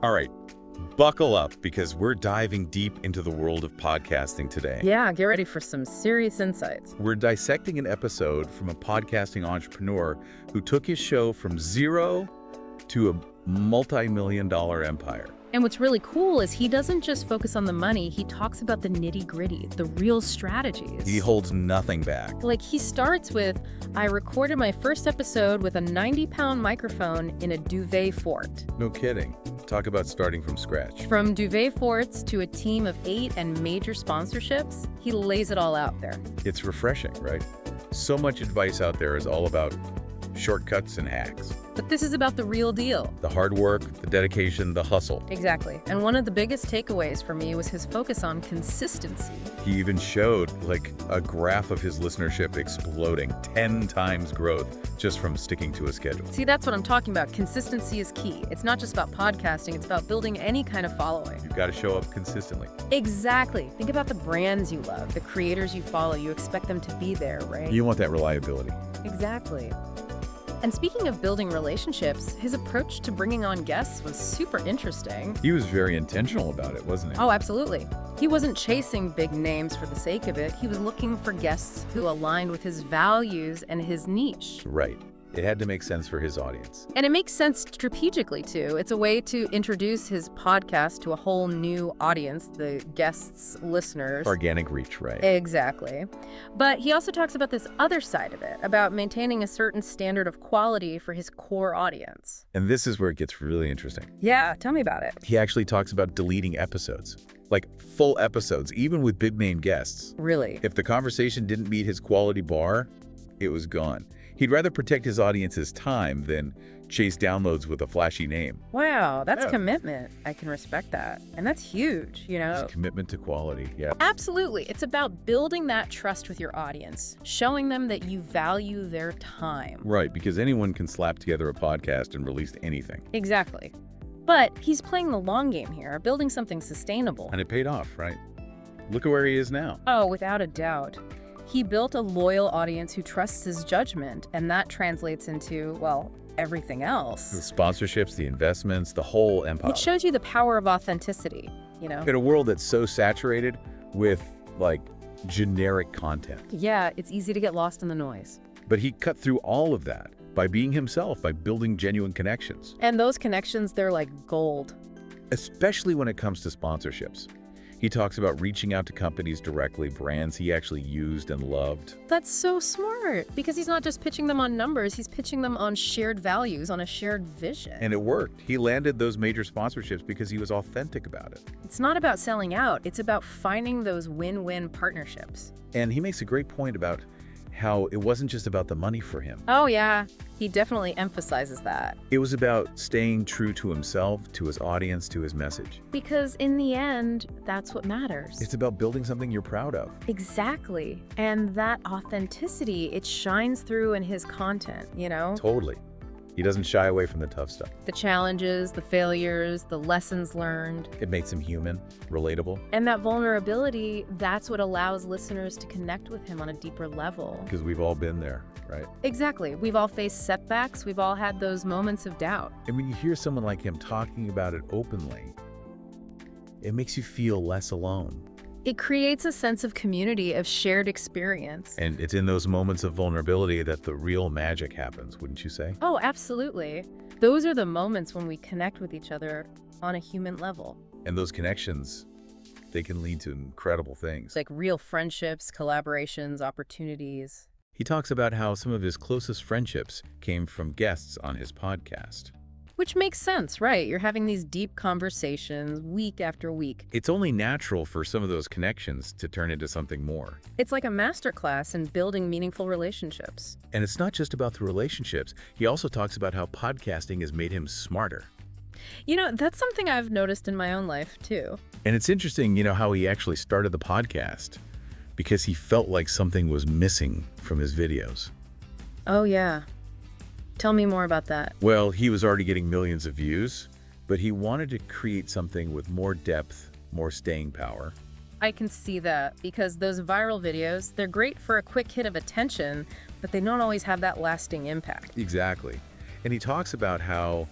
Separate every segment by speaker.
Speaker 1: All right, buckle up because we're diving deep into the world of podcasting today.
Speaker 2: Yeah, get ready for some serious insights.
Speaker 1: We're dissecting an episode from a podcasting entrepreneur who took his show from zero to a multi-million-dollar empire.
Speaker 2: And what's really cool is he doesn't just focus on the money, he talks about the nitty-gritty, the real strategies.
Speaker 1: He holds nothing back.
Speaker 2: Like, he starts with, I recorded my first episode with a 90-pound microphone in a duvet fort.
Speaker 1: No kidding. Talk about starting from scratch.
Speaker 2: From duvet forts to a team of 8 and major sponsorships, he lays it all out there.
Speaker 1: It's refreshing, right? So much advice out there is all about shortcuts and hacks.
Speaker 2: But this is about the real deal.
Speaker 1: The hard work, the dedication, the hustle.
Speaker 2: Exactly. And one of the biggest takeaways for me was his focus on consistency.
Speaker 1: He even showed like a graph of his listenership exploding, 10 times growth just from sticking to a schedule.
Speaker 2: See, that's what I'm talking about. Consistency is key. It's not just about podcasting, it's about building any kind of following.
Speaker 1: You've got to show up consistently.
Speaker 2: Exactly. Think about the brands you love, the creators you follow. You expect them to be there, right?
Speaker 1: You want that reliability.
Speaker 2: Exactly. And speaking of building relationships, his approach to bringing on guests was super interesting.
Speaker 1: He was very intentional about it, wasn't he?
Speaker 2: Oh, absolutely. He wasn't chasing big names for the sake of it. He was looking for guests who aligned with his values and his niche.
Speaker 1: Right. It had to make sense for his audience.
Speaker 2: And it makes sense strategically, too. It's a way to introduce his podcast to a whole new audience, the guests' listeners.
Speaker 1: Organic reach, right?
Speaker 2: Exactly. But he also talks about this other side of it, about maintaining a certain standard of quality for his core audience.
Speaker 1: And this is where it gets really interesting.
Speaker 2: Yeah, tell me about it.
Speaker 1: He actually talks about deleting episodes, like full episodes, even with big-name guests.
Speaker 2: Really?
Speaker 1: If the conversation didn't meet his quality bar, it was gone. He'd rather protect his audience's time than chase downloads with a flashy name.
Speaker 2: Wow, that's commitment. I can respect that. And that's huge, you know?
Speaker 1: It's commitment to quality, yeah.
Speaker 2: Absolutely. It's about building that trust with your audience, showing them that you value their time.
Speaker 1: Right, because anyone can slap together a podcast and release anything.
Speaker 2: Exactly. But he's playing the long game here, building something sustainable.
Speaker 1: And it paid off, right? Look at where he is now.
Speaker 2: Oh, without a doubt. He built a loyal audience who trusts his judgment, and that translates into, well, everything else.
Speaker 1: The sponsorships, the investments, the whole empire.
Speaker 2: It shows you the power of authenticity, you know?
Speaker 1: In a world that's so saturated with, like, generic content.
Speaker 2: Yeah, it's easy to get lost in the noise.
Speaker 1: But he cut through all of that by being himself, by building genuine connections.
Speaker 2: And those connections, they're like gold.
Speaker 1: Especially when it comes to sponsorships. He talks about reaching out to companies directly, brands he actually used and loved.
Speaker 2: That's so smart, because he's not just pitching them on numbers, he's pitching them on shared values, on a shared vision.
Speaker 1: And it worked. He landed those major sponsorships because he was authentic about it.
Speaker 2: It's not about selling out, it's about finding those win-win partnerships.
Speaker 1: And he makes a great point about how it wasn't just about the money for him.
Speaker 2: Oh yeah, he definitely emphasizes that.
Speaker 1: It was about staying true to himself, to his audience, to his message.
Speaker 2: Because in the end, that's what matters.
Speaker 1: It's about building something you're proud of.
Speaker 2: Exactly. And that authenticity, it shines through in his content, you know?
Speaker 1: Totally. He doesn't shy away from the tough stuff.
Speaker 2: The challenges, the failures, the lessons learned.
Speaker 1: It makes him human, relatable.
Speaker 2: And that vulnerability, that's what allows listeners to connect with him on a deeper level.
Speaker 1: Because we've all been there, right?
Speaker 2: Exactly. We've all faced setbacks. We've all had those moments of doubt.
Speaker 1: And when you hear someone like him talking about it openly, it makes you feel less alone.
Speaker 2: It creates a sense of community, of shared experience.
Speaker 1: And it's in those moments of vulnerability that the real magic happens, wouldn't you say?
Speaker 2: Oh, absolutely. Those are the moments when we connect with each other on a human level.
Speaker 1: And those connections, they can lead to incredible things.
Speaker 2: It's like real friendships, collaborations, opportunities.
Speaker 1: He talks about how some of his closest friendships came from guests on his podcast.
Speaker 2: Which makes sense, right? You're having these deep conversations week after week.
Speaker 1: It's only natural for some of those connections to turn into something more.
Speaker 2: It's like a masterclass in building meaningful relationships.
Speaker 1: And it's not just about the relationships. He also talks about how podcasting has made him smarter.
Speaker 2: You know, that's something I've noticed in my own life, too.
Speaker 1: And it's interesting, how he actually started the podcast because he felt like something was missing from his videos.
Speaker 2: Oh, yeah. Tell me more about that.
Speaker 1: Well, he was already getting millions of views, but he wanted to create something with more depth, more staying power.
Speaker 2: I can see that, because those viral videos, they're great for a quick hit of attention, but they don't always have that lasting impact.
Speaker 1: Exactly. And he talks about how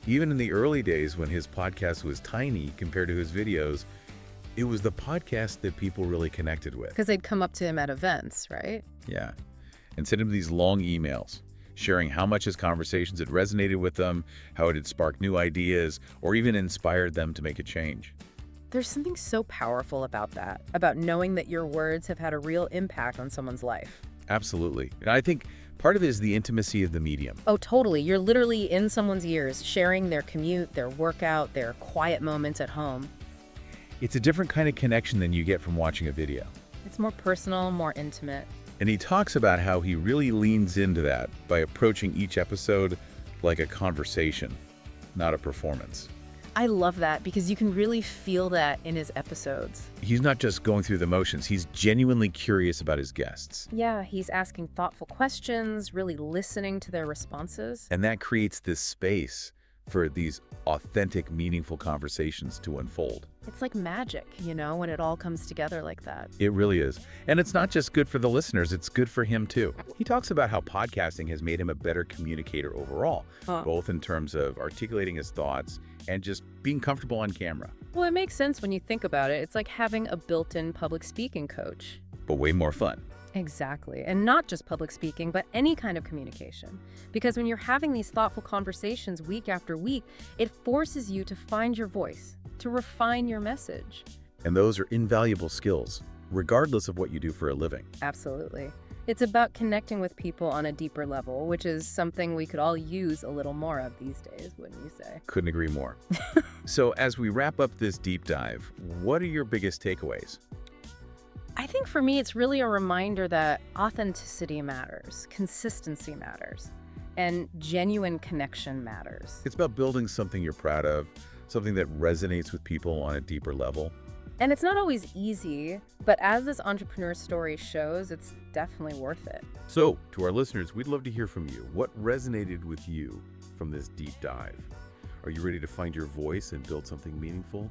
Speaker 1: Even in the early days when his podcast was tiny compared to his videos, it was the podcast that people really connected with.
Speaker 2: Because they'd come up to him at events, right?
Speaker 1: Yeah. And send him these long emails, sharing how much his conversations had resonated with them, how it had sparked new ideas, or even inspired them to make a change.
Speaker 2: There's something so powerful about that, about knowing that your words have had a real impact on someone's life.
Speaker 1: Absolutely. And I think part of it is the intimacy of the medium.
Speaker 2: Oh, totally. You're literally in someone's ears, sharing their commute, their workout, their quiet moments at home.
Speaker 1: It's a different kind of connection than you get from watching a video.
Speaker 2: It's more personal, more intimate.
Speaker 1: And he talks about how he really leans into that by approaching each episode like a conversation, not a performance.
Speaker 2: I love that because you can really feel that in his episodes.
Speaker 1: He's not just going through the motions, he's genuinely curious about his guests.
Speaker 2: Yeah, he's asking thoughtful questions, really listening to their responses.
Speaker 1: And that creates this space for these authentic, meaningful conversations to unfold.
Speaker 2: It's like magic, when it all comes together like that.
Speaker 1: It really is. And it's not just good for the listeners, it's good for him too. He talks about how podcasting has made him a better communicator overall, both in terms of articulating his thoughts and just being comfortable on camera.
Speaker 2: Well, it makes sense when you think about it. It's like having a built-in public speaking coach.
Speaker 1: But way more fun.
Speaker 2: Exactly. And not just public speaking, but any kind of communication. Because when you're having these thoughtful conversations week after week, it forces you to find your voice, to refine your message.
Speaker 1: And those are invaluable skills, regardless of what you do for a living.
Speaker 2: Absolutely. It's about connecting with people on a deeper level, which is something we could all use a little more of these days, wouldn't you say?
Speaker 1: Couldn't agree more. So as we wrap up this deep dive, what are your biggest takeaways?
Speaker 2: I think for me, it's really a reminder that authenticity matters, consistency matters, and genuine connection matters.
Speaker 1: It's about building something you're proud of, something that resonates with people on a deeper level.
Speaker 2: And it's not always easy, but as this entrepreneur story shows, it's definitely worth it.
Speaker 1: So, to our listeners, we'd love to hear from you. What resonated with you from this deep dive? Are you ready to find your voice and build something meaningful?